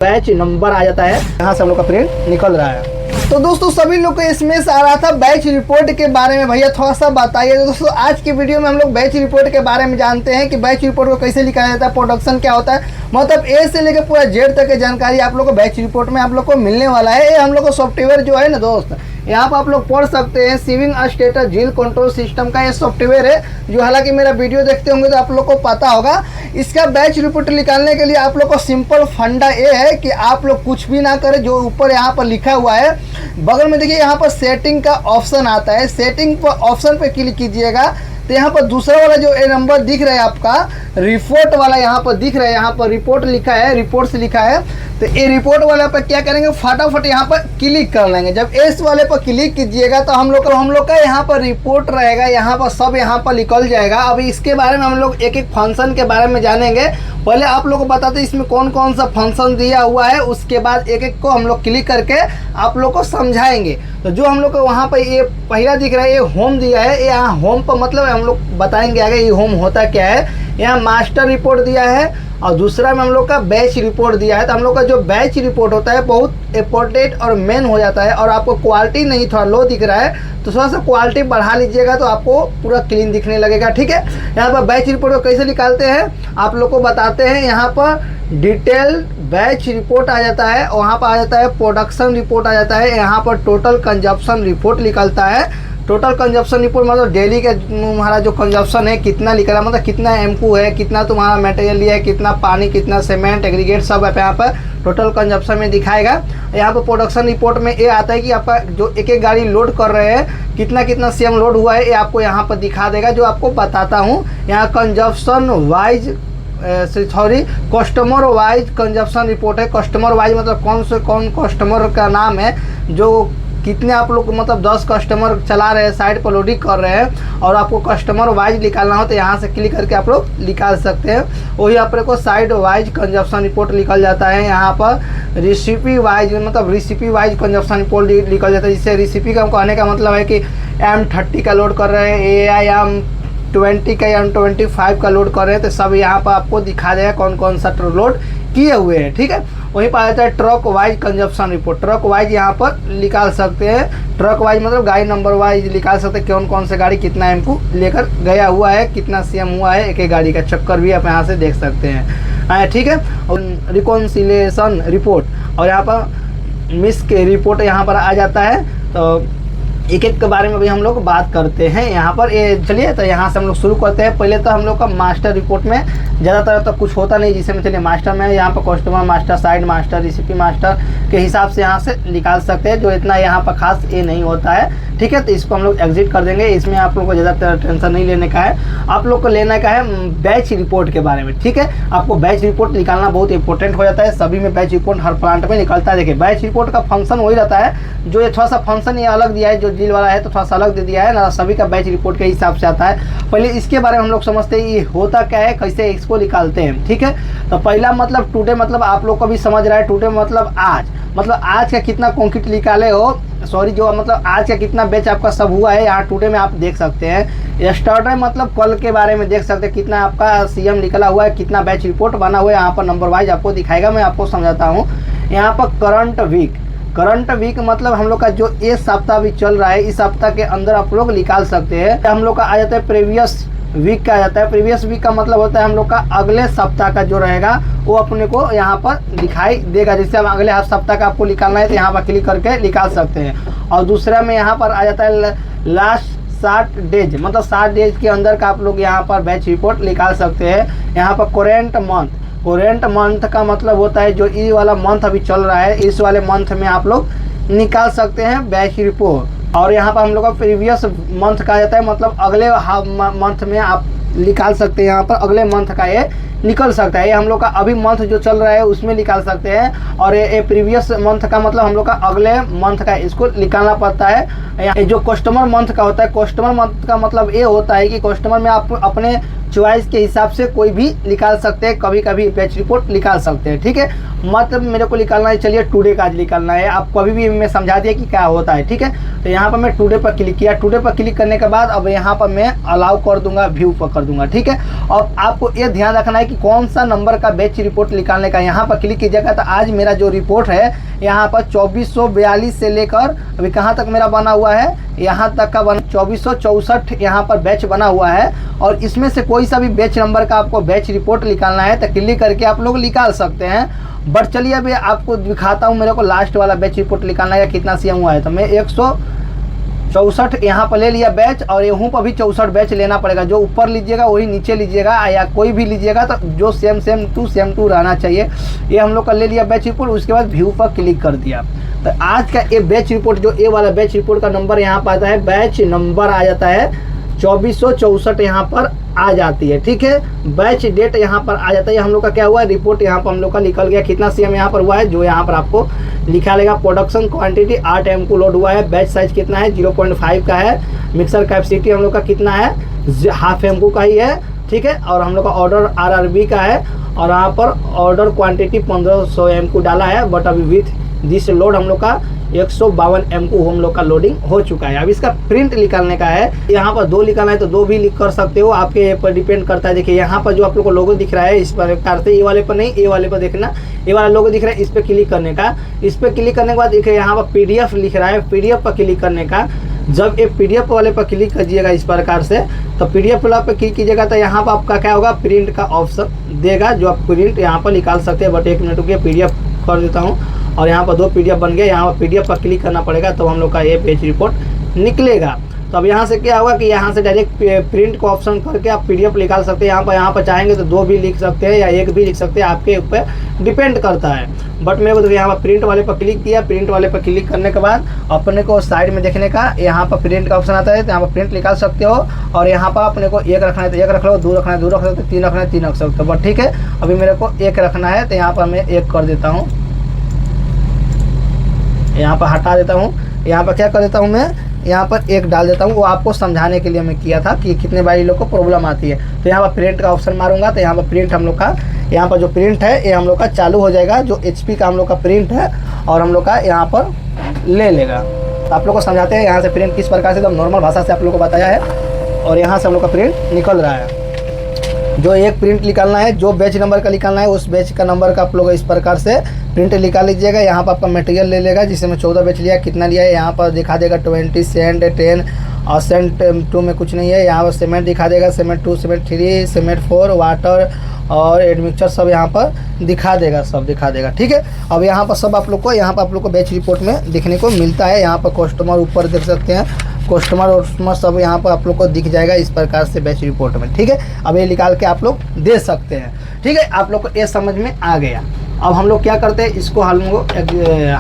Batch number आ जाता है, यहाँ से हम लोग का प्रिंट निकल रहा है। तो दोस्तों सभी लोग को इसमें से आ रहा था बैच रिपोर्ट के बारे में, भैया थोड़ा सा बताइए। तो दोस्तों आज की वीडियो में हम लोग बैच रिपोर्ट के बारे में जानते हैं कि बैच रिपोर्ट को कैसे लिखा जाता है, प्रोडक्शन क्या होता है, मतलब ए से लेकर पूरा जेड तक की जानकारी आप लोग को बैच रिपोर्ट में आप लोग को मिलने वाला है। ये हम लोग को सॉफ्टवेयर जो है ना दोस्त, यहाँ पर आप लोग पढ़ सकते हैं सीविंग स्टेटस झील कंट्रोल सिस्टम का ये सॉफ्टवेयर है, जो हालांकि मेरा वीडियो देखते होंगे तो आप लोग को पता होगा। इसका बैच रिपोर्ट निकालने के लिए आप लोग को सिंपल फंडा ये है कि आप लोग कुछ भी ना करें, जो ऊपर यहाँ पर लिखा हुआ है बगल में देखिए यहाँ पर सेटिंग का ऑप्शन आता है, सेटिंग पर ऑप्शन पे क्लिक कीजिएगा तो यहाँ पर दूसरा वाला जो ए नंबर दिख रहा है आपका रिपोर्ट वाला, यहाँ पर दिख रहा है, यहाँ पर रिपोर्ट लिखा है, रिपोर्ट्स लिखा है। तो ये रिपोर्ट वाले पर क्या करेंगे, फटाफट यहाँ पर क्लिक कर लेंगे। जब इस वाले पर क्लिक कीजिएगा तो हम लोग का यहाँ पर रिपोर्ट रहेगा, यहाँ पर सब यहाँ पर निकल जाएगा। अभी इसके बारे में हम लोग एक एक फंक्शन के बारे में जानेंगे। पहले आप लोग को बताते इसमें कौन कौन सा फंक्शन दिया हुआ है, उसके बाद एक एक को हम लोग क्लिक करके आप लोग को समझाएंगे। तो जो हम लोग को वहाँ पर ये पहला दिख रहा है, ये होम दिया है, ये यहाँ होम पर मतलब हम लोग बताएंगे आगे ये होम होता क्या है। यहाँ मास्टर रिपोर्ट दिया है और दूसरा में हम लोग का बैच रिपोर्ट दिया है। तो हम लोग का जो बैच रिपोर्ट होता है बहुत इम्पोर्टेंट और मेन हो जाता है। और आपको क्वालिटी नहीं थोड़ा लो दिख रहा है तो थोड़ा सा क्वालिटी बढ़ा लीजिएगा तो आपको पूरा क्लीन दिखने लगेगा, ठीक है। यहाँ पर बैच रिपोर्ट को कैसे निकालते हैं आप लोग को बताते हैं। यहाँ पर डिटेल बैच रिपोर्ट आ जाता है, वहाँ पर आ जाता है प्रोडक्शन रिपोर्ट आ जाता है, यहाँ पर टोटल कंजप्शन रिपोर्ट निकलता है। टोटल कंजप्शन रिपोर्ट मतलब डेली का तुम्हारा जो कंजप्शन है कितना निकला है, मतलब कितना एमकू है, कितना तुम्हारा मटेरियल लिया है, कितना पानी, कितना सीमेंट, एग्रीगेट सब यहाँ पर टोटल कंजप्शन में दिखाएगा। यहाँ पर प्रोडक्शन रिपोर्ट में ये आता है कि आपका जो एक एक गाड़ी लोड कर रहे हैं कितना कितना सीएम लोड हुआ है, ये आपको यहाँ पर दिखा देगा, जो आपको बताता हूँ। यहाँ consumption wise customer wise consumption report है। कस्टमर वाइज मतलब कौन से कौन कस्टमर का नाम है, जो कितने आप लोग मतलब 10 कस्टमर चला रहे हैं, साइड पर लोडिंग कर रहे हैं और आपको कस्टमर वाइज निकालना हो तो यहाँ से क्लिक करके आप लोग निकाल सकते हैं। वही आप को साइड वाइज कंजप्शन रिपोर्ट निकल जाता है। यहाँ पर रेसिपी वाइज मतलब रेसिपी वाइज कंजप्शन रिपोर्ट निकल जाता है। जिससे रेसिपी का कहने का मतलब है कि M30 का लोड कर रहे हैं, M20 का M25 का लोड कर रहे हैं, तो सब यहाँ पर आपको दिखा देगा कौन कौन सा लोड किए हुए हैं, ठीक है। वहीं पर आ जाता है truck wise consumption report. Truck wise यहाँ पर निकाल सकते हैं, ट्रक वाइज मतलब गाड़ी नंबर वाइज निकाल सकते हैं, कौन कौन से गाड़ी कितना एमकू लेकर गया हुआ है, कितना सीएम हुआ है एक एक गाड़ी का चक्कर भी आप यहाँ से देख सकते हैं, ठीक है। और रिकॉन्सिलिएशन रिपोर्ट और यहाँ पर मिस के रिपोर्ट यहाँ पर आ जाता है। तो एक एक के बारे में भी हम लोग बात करते हैं यहाँ पर। ये चलिए तो यहाँ से हम लोग शुरू करते हैं। पहले तो हम लोग का मास्टर रिपोर्ट में ज़्यादातर तो कुछ होता नहीं, जिसमें चलिए मास्टर में यहाँ पर customer master, side master, recipe master के हिसाब से यहाँ से निकाल सकते हैं, जो इतना यहाँ पर खास ये नहीं होता है, ठीक है। तो इसको हम लोग एग्जिट कर देंगे, इसमें आप लोग को ज़्यादा टेंशन नहीं लेने का है। आप लोग को लेने का है बैच रिपोर्ट के बारे में, ठीक है। आपको बैच रिपोर्ट निकालना बहुत इंपॉर्टेंट हो जाता है, सभी में बैच रिपोर्ट हर प्लांट में निकलता है। देखिए बैच रिपोर्ट का फंक्शन वही रहता है, जो ये थोड़ा सा फंक्शन ये अलग दिया है, जो डील वाला है तो थोड़ा सा अलग दे दिया है ना, सभी का बैच रिपोर्ट के हिसाब से आता है। पहले इसके बारे में हम लोग समझते हैं ये होता क्या है, कैसे इसको निकालते हैं, ठीक है। तो पहला मतलब टुडे मतलब आप लोग को भी समझ रहा है, टुडे मतलब आज, मतलब आज का कितना कंक्रीट निकाले हो, सॉरी जो मतलब आज का कितना बैच आपका सब हुआ है, यहाँ टुडे में आप देख सकते हैं। यस्टरडे मतलब कल के बारे में देख सकते हैं, कितना आपका सीएम निकला हुआ है, कितना बैच रिपोर्ट बना हुआ है, यहाँ पर नंबर वाइज आपको दिखाएगा। मैं आपको समझाता हूँ। यहाँ पर करंट वीक मतलब हम लोग का जो ये सप्ताह भी चल रहा है, इस सप्ताह के अंदर आप लोग निकाल सकते हैं। हम लोग का आ जाता है प्रीवियस वीक का आ जाता है। प्रीवियस वीक का मतलब होता है हम लोग का अगले सप्ताह का जो रहेगा वो अपने को यहाँ पर दिखाई देगा। जैसे हम अगले सप्ताह का आपको निकालना है तो यहाँ पर क्लिक करके निकाल सकते हैं। और दूसरा में यहाँ पर आ जाता है लास्ट 60 डेज, मतलब 60 डेज के अंदर का आप लोग यहाँ पर बैच रिपोर्ट निकाल सकते हैं। यहाँ पर कोरेंट मंथ का मतलब होता है जो ये वाला मंथ अभी चल रहा है, इस वाले मंथ में आप लोग निकाल सकते हैं बैच रिपोर्ट। और यहाँ पर हम लोग का प्रीवियस मंथ का जाता है, मतलब अगले मंथ में आप निकाल सकते हैं। यहाँ पर अगले मंथ का ये निकल सकता है, ये हम लोग का अभी मंथ जो चल रहा है उसमें निकाल सकते हैं। और ये प्रीवियस मंथ का मतलब हम लोग का अगले मंथ का इसको निकालना पड़ता है। जो कस्टमर मंथ का होता है, कस्टमर मंथ का मतलब ये होता है कि कस्टमर में आप अपने चॉइस के हिसाब से कोई भी निकाल सकते हैं, कभी कभी बैच रिपोर्ट निकाल सकते हैं, ठीक है। मतलब मेरे को निकालना है, चलिए टुडे का आज निकालना है, आप कभी भी मैं समझा दिया कि क्या होता है, ठीक है। तो यहाँ पर मैं टुडे पर क्लिक किया, टुडे पर क्लिक करने के बाद अब यहाँ पर मैं अलाउ कर दूंगा, व्यू पर कर दूंगा, ठीक है। और आपको ये ध्यान रखना है कि कौन सा नंबर का बैच रिपोर्ट निकालने का। यहाँ पर क्लिक कीजिएगा तो आज मेरा जो रिपोर्ट है यहाँ पर 2442 से लेकर अभी कहाँ तक मेरा बना हुआ है, यहाँ तक का 2464 यहाँ पर बैच बना हुआ है। और इसमें से कोई सा भी बैच नंबर का आपको बैच रिपोर्ट निकालना है तो क्लिक करके आप लोग निकाल सकते हैं। बट चलिए अभी आपको दिखाता हूँ मेरे को लास्ट वाला बैच रिपोर्ट निकालना है कितना सीएम हुआ है। तो मैं 164 यहाँ पर ले लिया बैच और यहाँ पर भी 64 बैच लेना पड़ेगा। जो ऊपर लीजिएगा वही नीचे लीजिएगा या कोई भी लीजिएगा तो जो सेम टू रहना चाहिए। ये हम लोग का ले लिया बैच रिपोर्ट। उसके बाद व्यू पर क्लिक कर दिया तो आज का ये बैच रिपोर्ट जो ए वाला बैच रिपोर्ट का नंबर यहाँ पर आता है, बैच नंबर आ जाता है 2464 यहाँ पर आ जाती है। ठीक है, बैच डेट यहाँ पर आ जाता है। हम लोग का क्या हुआ रिपोर्ट यहाँ पर हम लोग का निकल गया। कितना सीएम यहाँ पर हुआ है जो यहाँ पर आपको लिखा लेगा। प्रोडक्शन क्वांटिटी 8 MQ लोड हुआ है। बैच साइज कितना है 0.5 का है। मिक्सर कैपेसिटी हम लोग का कितना है, ½ MQ का ही है। ठीक है, और हम लोग का ऑर्डर RRB का है और यहाँ पर ऑर्डर क्वांटिटी 1500 MQ डाला है। बट अभी विथ दिस लोड हम लोग का 152 MQ हम लोग का लोडिंग हो चुका है। अब इसका प्रिंट निकालने का है। यहाँ पर 2 निकालना है तो 2 भी लिख कर सकते हो, आपके पर डिपेंड करता है। देखिए यहाँ पर जो आप लोग को लोगो दिख रहा है इस प्रकार से, ये वाले पर नहीं, ये वाले पर देखना, ये वाला लोगो दिख रहा है, इस पर क्लिक करने का। इस पर क्लिक करने के बाद देखिए यहाँ पर PDF लिख रहा है, PDF पर क्लिक करने का। जब ये PDF वाले पर क्लिक कीजिएगा इस प्रकार से तो PDF वाला पर क्लिक कीजिएगा तो यहाँ पर आपका क्या होगा, प्रिंट का ऑप्शन देगा जो आप प्रिंट यहाँ पर निकाल सकते हैं। बट 1 मिनट रुकिए, PDF कर देता हूँ और यहाँ पर 2 PDF बन गया। यहाँ पर PDF पर क्लिक करना पड़ेगा तो हम लोग का ये पेज रिपोर्ट निकलेगा। तो अब यहाँ से क्या होगा कि यहाँ से डायरेक्ट प्रिंट को ऑप्शन करके आप PDF निकाल सकते हैं। यहाँ पर चाहेंगे तो 2 भी लिख सकते हैं या 1 भी लिख सकते हैं, आपके ऊपर डिपेंड करता है। बट मेरे को तो यहाँ पर प्रिंट वाले पर क्लिक किया। प्रिंट वाले पर क्लिक करने के बाद अपने को साइड में देखने का यहाँ पर प्रिंट का ऑप्शन आता है तो यहाँ पर प्रिंट निकाल सकते हो। और यहाँ पर अपने को 1 रखना है तो 1 रख लो, 2 रखना है 2 रख सकते हो, 3 रखना है 3 रख सकते हो। बट ठीक है, अभी मेरे को 1 रखना है तो यहाँ पर मैं 1 कर देता हूँ। यहाँ पर हटा देता हूँ। यहाँ पर क्या कर देता हूँ मैं, यहाँ पर 1 डाल देता हूँ। वो आपको समझाने के लिए मैं किया था कि कितने बार लोग को प्रॉब्लम आती है। तो यहाँ पर प्रिंट का ऑप्शन मारूंगा तो यहाँ पर प्रिंट हम लोग का, यहाँ पर जो प्रिंट है ये हम लोग का चालू हो जाएगा। जो HP का हम लोग का प्रिंट है और हम लोग का यहाँ पर ले लेगा। तो आप लोग को समझाते हैं यहाँ से प्रिंट किस प्रकार से, एकदम नॉर्मल भाषा से आप लोग को बताया है। और यहाँ से हम लोग का प्रिंट निकल रहा है। जो एक प्रिंट निकालना है, जो बैच नंबर का निकालना है, उस बैच का नंबर का आप लोग इस प्रकार से प्रिंट निकाल लीजिएगा। यहाँ पर आपका मटेरियल ले लेगा, जिससे मैं 14 बैच लिया, कितना लिया है यहाँ पर दिखा देगा 20 सेंट 10 और सेंट 2 में कुछ नहीं है। यहाँ पर सीमेंट दिखा देगा, सीमेंट 2 सीमेंट 3 सीमेंट 4 वाटर और एडमिक्सचर सब यहाँ पर दिखा देगा, सब दिखा देगा। ठीक है, अब यहाँ पर सब आप लोग को, यहाँ पर आप लोग को बैच रिपोर्ट में दिखने को मिलता है। यहाँ पर कस्टमर ऊपर देख सकते हैं, कस्टमर सब यहाँ पर आप लोग को दिख जाएगा इस प्रकार से बैच रिपोर्ट में। ठीक है, अब ये निकाल के आप लोग दे सकते हैं। ठीक है, आप लोग को ये समझ में आ गया। अब हम लोग क्या करते हैं, इसको हम लोग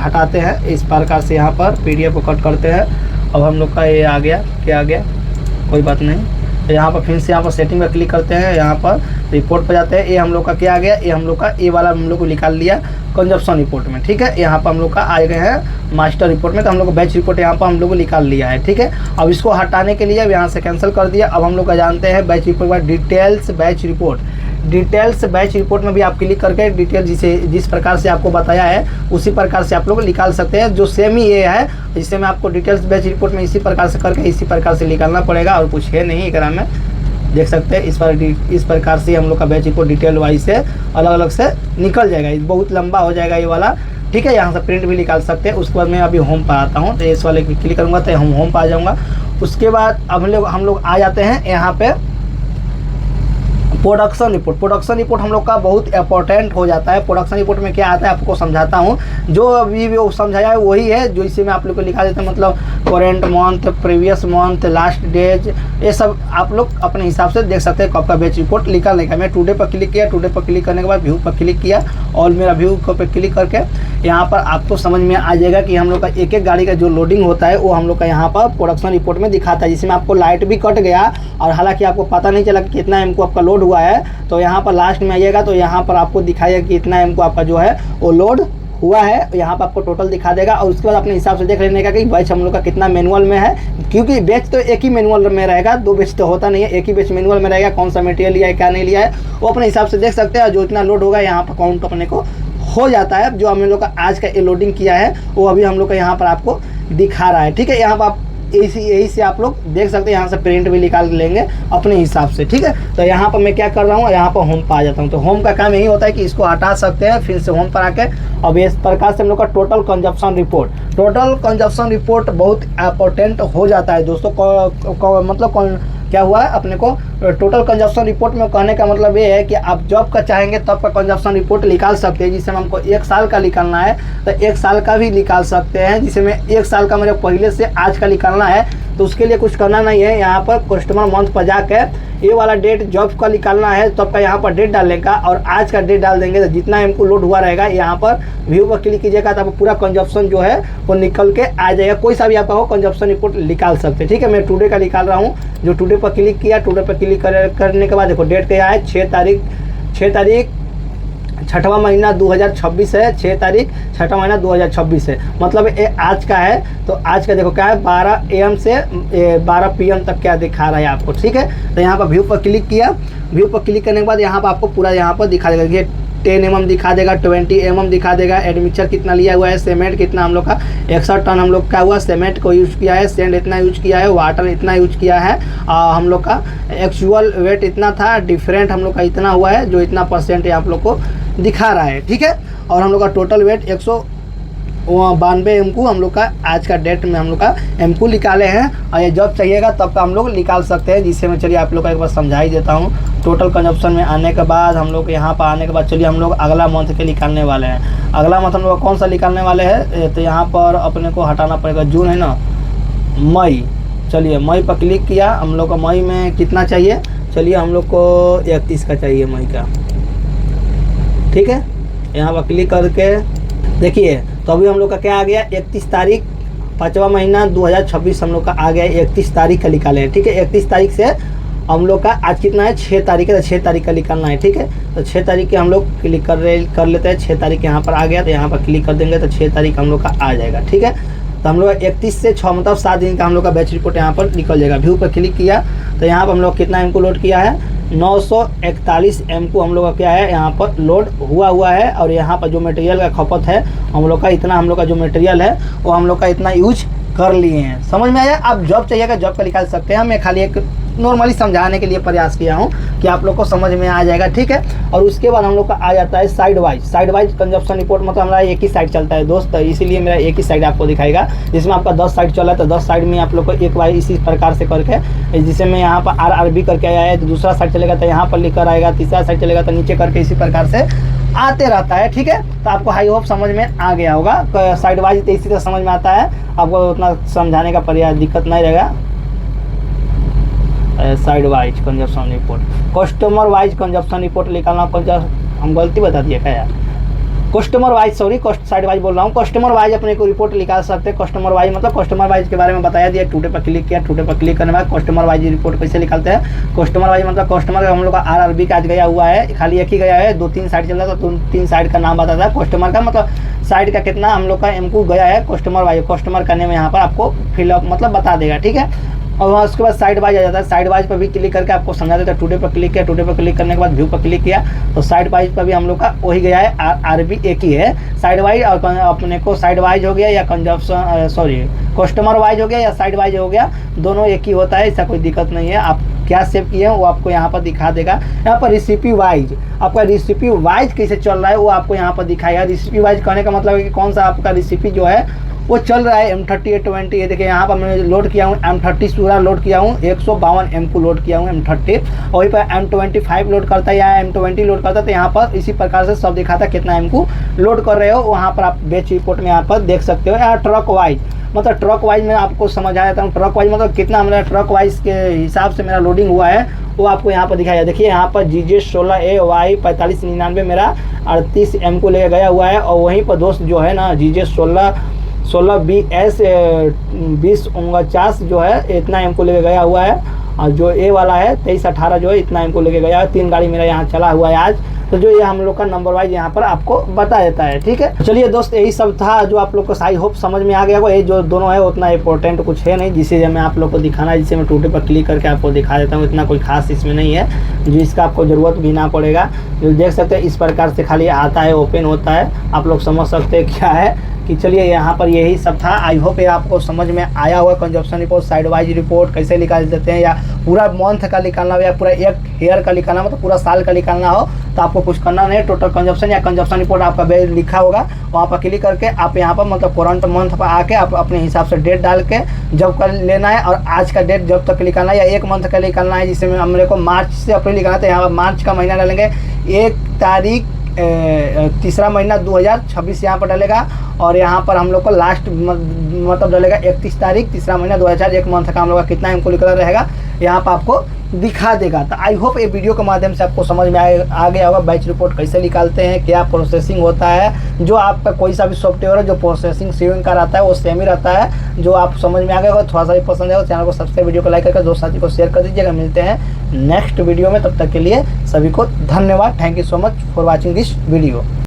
हटाते हैं इस प्रकार से। यहाँ पर PDF को कट करते हैं। अब हम लोग का ये आ गया, क्या आ गया, कोई बात नहीं। तो यहाँ पर फिर से यहाँ पर सेटिंग पर क्लिक करते हैं, यहाँ पर रिपोर्ट पर जाते हैं। ये हम लोग का क्या आ गया, ये हम लोग का ए वाला हम लोग को निकाल लिया कंजप्शन रिपोर्ट में। ठीक है, यहाँ पर हम लोग का आ गए हैं मास्टर रिपोर्ट में। तो हम लोग को बैच रिपोर्ट यहाँ पर हम लोग को निकाल लिया है। ठीक है, अब इसको हटाने के लिए अब यहाँ से कैंसिल कर दिया। अब हम लोग का जानते हैं बैच रिपोर्ट के बाद details batch report. Details batch report में भी आप क्लिक करके डिटेल जिस प्रकार से आपको बताया है उसी प्रकार से आप लोग निकाल सकते हैं। जो सेम ही ये है, जिससे मैं आपको डिटेल्स बैच रिपोर्ट में इसी प्रकार से करके इसी प्रकार से निकालना पड़ेगा और कुछ है नहीं एकरा में। देख सकते हैं इस प्रकार से हम लोग का बैच रिपोर्ट डिटेल वाइज से अलग अलग से निकल जाएगा। बहुत लंबा हो जाएगा ये वाला। ठीक है, यहाँ से प्रिंट भी निकाल सकते हैं। उसके बाद मैं अभी होम पर आता हूँ, तो इस वाले पर क्लिक करूँगा तो हम होम पर आ जाऊँगा। उसके बाद अब हम लोग आ जाते हैं यहाँ पे प्रोडक्शन रिपोर्ट। प्रोडक्शन रिपोर्ट हम लोग का बहुत इंपॉर्टेंट हो जाता है। प्रोडक्शन रिपोर्ट में क्या आता है आपको समझाता हूँ। जो अभी वो समझाया है वही है जो इसी में आप लोग को लिखा देता है, मतलब current month, previous month, last days, ये सब आप लोग अपने हिसाब से देख सकते हैं। आपका बैच रिपोर्ट निकालने का मैं टुडे पर क्लिक किया। टुडे पर क्लिक करने के बाद व्यू पर क्लिक किया और मेरा व्यू पर क्लिक करके यहाँ पर आपको समझ में आ जाएगा कि हम लोग का एक एक गाड़ी का जो लोडिंग होता है वो हम लोग का यहाँ पर प्रोडक्शन रिपोर्ट में दिखाता है। जिसमें आपको लाइट भी कट गया और हालांकि आपको पता नहीं चला कि कितना MQ आपका लोड हुआ है। तो यहाँ पर लास्ट में आइएगा तो यहाँ पर आपको दिखाएगा कि इतना MQ आपका जो है वो लोड हुआ है। यहाँ पर आपको टोटल दिखा देगा और उसके बाद अपने हिसाब से देख लेने का कि बैच हम लोग का कितना मैनुअल में है। क्योंकि बैच तो एक ही मैनुअल में रहेगा, 2 बैच तो होता नहीं है, एक ही बैच मैनुअल में रहेगा। कौन सा मटेरियल लिया है क्या नहीं लिया है वो अपने हिसाब से देख सकते हैं। जो इतना लोड होगा यहाँ पर काउंट अपने को हो जाता है। जो हम लोग का आज का ये लोडिंग किया है वो अभी हम लोग का यहाँ पर आपको दिखा रहा है। ठीक है, यहाँ पर आप यही से आप लोग देख सकते हैं, यहाँ से प्रिंट भी निकाल लेंगे अपने हिसाब से, ठीक है। तो यहाँ पर मैं क्या कर रहा हूँ, यहाँ पर होम पर आ जाता हूँ। तो होम का काम यही होता है कि इसको हटा सकते हैं, फिर से होम पर आके अब इस प्रकार से हम लोग का टोटल कंजप्शन रिपोर्ट बहुत इंपॉर्टेंट हो जाता है दोस्तों। मतलब क्या हुआ है अपने को टोटल कंजप्शन रिपोर्ट में कहने का मतलब ये है कि आप जब का चाहेंगे तब का कंजप्शन रिपोर्ट निकाल सकते हैं। जिसमें हमको 1 साल का निकालना है तो 1 साल का भी निकाल सकते हैं, जिसमें 1 साल का मेरे पहले से आज का निकालना है तो उसके लिए कुछ करना नहीं है। यहाँ पर कस्टमर मंथ पर जाकर ये वाला डेट जब का निकालना है तब का यहाँ पर डेट डालने का और आज का डेट डाल देंगे तो जितना हमको लोड हुआ रहेगा यहाँ पर व्यू पर क्लिक कीजिएगा तो आपको पूरा कंजप्शन जो है वो निकल के आ जाएगा। कोई सा भी आपका हो कंजप्शन रिपोर्ट निकाल सकते हैं, ठीक है। मैं टुडे का निकाल रहा हूँ, जो टुडे पर क्लिक किया, टुडे पर क्लिक करने के बाद देखो डेट क्या है, 6 तारीख 6वां महीना 2026 है, 6 तारीख 6वां महीना 2026 है, मतलब ये आज का है। तो आज का देखो क्या है 12 AM से 12 PM तक क्या दिखा रहा है आपको, ठीक है। तो यहाँ पर व्यू पर क्लिक किया, व्यू पर क्लिक करने के बाद यहाँ पर आपको पूरा यहाँ पर दिखा देगा, ये 10 mm दिखा देगा, 20 mm दिखा देगा, एडमिक्सचर कितना लिया हुआ है, सीमेंट कितना हम लोग का 61 टन हम लोग का हुआ सीमेंट को यूज किया है, सैंड इतना यूज किया है, वाटर इतना यूज किया है, हम लोग का एक्चुअल वेट इतना था, डिफरेंट हम लोग का इतना हुआ है, जो इतना परसेंट आप लोग को दिखा रहा है, ठीक है। और हम लोग का टोटल वेट 192 MQ हम लोग का आज का डेट में हम लोग का MQ निकाले हैं। और ये जब चाहिएगा तब का हम लोग निकाल सकते हैं, जिससे मैं चलिए आप लोग का एक बार समझा ही देता हूँ। टोटल कंजप्शन में आने के बाद हम लोग यहाँ पर आने के बाद चलिए हम लोग अगला मंथ के निकालने वाले हैं। अगला मंथ हम लोग कौन सा निकालने वाले हैं, तो यहाँ पर अपने को हटाना पड़ेगा, जून है ना, मई। चलिए मई पर क्लिक किया, हम लोग को मई में कितना चाहिए, चलिए हम लोग को 31 का चाहिए मई का, ठीक है। यहाँ पर क्लिक करके देखिए तो अभी हम लोग का क्या आ गया, 31 तारीख 5वां महीना 2026 हम लोग का आ गया, 31 तारीख का निकाले हैं, ठीक है। 31 तारीख से हम लोग का आज कितना है, 6 तारीख है, तो 6 तारीख का निकालना है, ठीक है। तो 6 तारीख के हम लोग क्लिक कर लेते हैं। 6 तारीख यहाँ पर आ गया तो यहाँ पर क्लिक कर देंगे तो 6 तारीख हम लोग का आ जाएगा, ठीक है। तो हम लोग 31 से 6 मतलब 7 दिन का हम लोग का बैच रिपोर्ट यहाँ पर निकल जाएगा। व्यू पर क्लिक किया तो यहाँ पर हम लोग कितना MQ लोड किया है, 941 MQ हम लोग का क्या है यहाँ पर लोड हुआ है। और यहाँ पर जो मटेरियल का खपत है हम लोग का इतना, हम लोग का जो मटेरियल है वो हम लोग का इतना यूज कर लिए हैं। समझ में आया। आप जॉब चाहिएगा जॉब का निकाल सकते हैं। मैं खाली एक नॉर्मली समझाने के लिए प्रयास किया हूँ कि आप लोग को समझ में आ जाएगा, ठीक है। और उसके बाद हम लोग का आ जाता है साइड वाइज कंजप्शन रिपोर्ट, मतलब हमारा एक ही साइड चलता है दोस्त, इसीलिए मेरा एक ही साइड आपको दिखाएगा। जिसमें आपका 10 साइड चला है तो 10 साइड में आप लोग को एक बार इसी प्रकार से करके, जिसे मैं यहाँ पर RRB करके आया है, तो दूसरा साइड चलेगा तो यहाँ पर लिख कर आएगा, तीसरा साइड चलेगा तो नीचे करके इसी प्रकार से आते रहता है, ठीक है। तो आपको हाई होप समझ में आ गया होगा। साइड वाइज तो इसी तरह समझ में आता है, आपको उतना समझाने का प्रयास दिक्कत नहीं रहेगा। Side wise consumption report, customer wise consumption report निकालना, हम गलती बता दिए क्या यार, customer wise, sorry side wise बोल रहा हूँ। कस्टमर वाइज अपने को रिपोर्ट निकाल सकते हैं। कस्टमर वाइज मतलब कस्टमर वाइज के बारे में बताया दिया। टुडे पर क्लिक किया, टुडे पर क्लिक करने के बाद कस्टमर वाइज रिपोर्ट कैसे निकालते हैं। कस्टमर वाइज मतलब कस्टमर का हम लोग का RRB का आज गया हुआ है, खाली एक ही गया है, 2-3 साइड चल रहा था तो 3 साइड का नाम बताता है। कस्टमर का मतलब साइड का कितना हम लोग का MQ गया है कस्टमर वाइज, कस्टमर करने में यहाँ पर आपको फिलअप मतलब बता देगा, ठीक है। और वहाँ उसके बाद साइड वाइज आ जाता है। साइड वाइज पर भी क्लिक करके आपको समझा देता है। टुडे पर क्लिक किया, टुडे पर क्लिक करने के बाद व्यू पर क्लिक किया तो साइड वाइज पर भी हम लोग का वही गया है, RRB एक ही है। साइड वाइज और अपने को साइड वाइज हो गया या कंजप्शन कस्टमर वाइज हो गया या साइड वाइज हो गया, दोनों एक ही होता है, ऐसा कोई दिक्कत नहीं है। आप क्या सेव किए हैं वो आपको यहाँ पर दिखा देगा। यहाँ पर रेसिपी वाइज आपका रेसिपी वाइज कैसे चल रहा है वो आपको यहाँ पर दिखाएगा। रेसिपी वाइज कहने का मतलब है कि कौन सा आपका रेसिपी जो है वो चल रहा है। M30 A20 ये देखिए यहाँ पर मैंने लोड किया हूँ, M30 पूरा लोड किया हूँ, 152 MQ लोड किया हूँ M30। वहीं पर M25 लोड करता है या M20 लोड करता है तो यहाँ पर इसी प्रकार से सब दिखाता है कितना MQ लोड कर रहे हो। वहाँ पर आप बैच रिपोर्ट में यहाँ पर देख सकते हो। यहाँ ट्रक वाइज मतलब ट्रक वाइज में आपको समझ आ जाता हूँ। ट्रक वाइज मतलब कितना मेरा ट्रक वाइज के हिसाब से मेरा लोडिंग हुआ है वो आपको यहाँ पर दिखाया। देखिए यहाँ पर GJ 16AY 4599 मेरा 38 MQ लेके गया हुआ है। और वहीं पर दोस्त जो है ना GJ 16BS 2049 जो है इतना MQ लेके गया हुआ है। और जो A वाला है 2318 जो है इतना MQ लेके गया है। 3 गाड़ी मेरा यहाँ चला हुआ है आज। तो जो ये हम लोग का नंबर वाइज यहाँ पर आपको बता देता है, ठीक है। चलिए दोस्त यही सब था जो आप लोग को आई होप समझ में आ गया होगा। ये जो दोनों है उतना इंपॉर्टेंट कुछ है नहीं जिसे मैं आप लोग को दिखाना है, जिसे मैं टुडे पर क्लिक करके आपको दिखा देता हूँ। इतना कोई खास इसमें नहीं है जो इसका आपको ज़रूरत भी ना पड़ेगा। जो देख सकते हैं इस प्रकार से खाली आता है, ओपन होता है। आप लोग समझ सकते हैं क्या है कि चलिए यहाँ पर यही सब था। आई होप ये आपको समझ में आया होगा। Consumption report, side wise report कैसे निकाल देते हैं, या पूरा मंथ का निकालना हो या पूरा एक ईयर का निकालना, मतलब पूरा साल का निकालना हो तो आपको कुछ करना नहीं। टोटल कंजप्शन या कंजप्शन रिपोर्ट आपका बेल लिखा होगा, वहाँ पर क्लिक करके आप यहाँ पर मतलब करंट मंथ पर आके आप अपने हिसाब से डेट डाल के जब कर लेना है, और आज का डेट जब तक निकालना है, या एक मंथ का निकालना है जिसमें हमरे को मार्च से अप्रैल निकालना है, तो यहाँ पर मार्च का महीना डालेंगे 1 तारीख तीसरा महीना 2026 यहाँ पर डलेगा, और यहाँ पर हम लोग को लास्ट मतलब डलेगा 31 तारीख तीसरा महीना 2000। एक मंथ का हम लोग का कितना कैलकुलेटर रहेगा यहाँ पर आपको दिखा देगा। तो आई होप ये वीडियो के माध्यम से आपको समझ में आ गया होगा बैच रिपोर्ट कैसे निकालते हैं, क्या प्रोसेसिंग होता है। जो आपका कोई सा भी सॉफ्टवेयर है जो प्रोसेसिंग सेविंग का रहता है वो सेम ही रहता है। जो आप समझ में आ गया होगा, थोड़ा सा भी पसंद है चैनल को सब्सक्राइब, वीडियो को लाइक करके दोस्त साथी को शेयर कर दीजिएगा। मिलते हैं नेक्स्ट वीडियो में, तब तक के लिए सभी को धन्यवाद। Thank you so much for watching this video.